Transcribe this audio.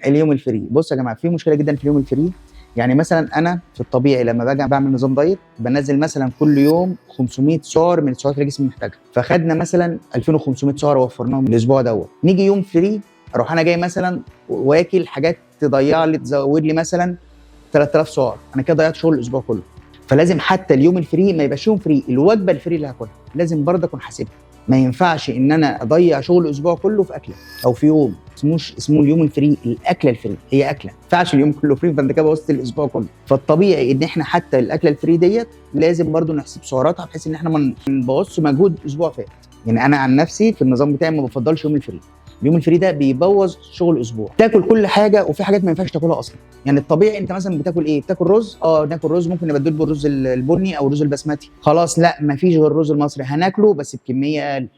اليوم الفري. بصوا يا جماعه، في مشكله جدا في اليوم الفري. يعني مثلا انا في الطبيعي لما باجي بعمل نظام دايت بنزل مثلا كل يوم 500 سعر من السعرات اللي جسمي محتاجها، فخدنا مثلا 2500 سعر وفرناهم الاسبوع دوت. نيجي يوم فري اروح انا جاي مثلا واكل حاجات تضيع لي تزود لي مثلا 3000 سعر، انا كده ضيعت شغل الاسبوع كله. فلازم حتى اليوم الفري ما يبقاش يوم فري، الوجبه الفري اللي هاكلها لازم برضه اكون حاسبها. ما ينفعش ان انا اضيع شغل الاسبوع كله في اكله او في يوم. اسمه اليوم الفري، الاكله الفري هي اكله، ما ينفعش اليوم كله فري فانت كده بوظت الاسبوع كله. فالطبيعي ان احنا حتى الاكله الفري ديت لازم برضه نحسب سعراتها بحيث ان احنا ما نبوظش مجهود اسبوع فات. يعني انا عن نفسي في النظام بتاعي ما بفضلش يوم الفري. اليوم الفري ده بيبوظ شغل اسبوع، تاكل كل حاجه وفي حاجات ما ينفعش تاكلها اصلا. يعني الطبيعي انت مثلا بتاكل ايه؟ بتاكل رز، ناكل رز، ممكن نبدله بالرز البني او الرز البسمتي. خلاص لا، ما فيش غير الرز المصري هناكله بس بكميه اقل.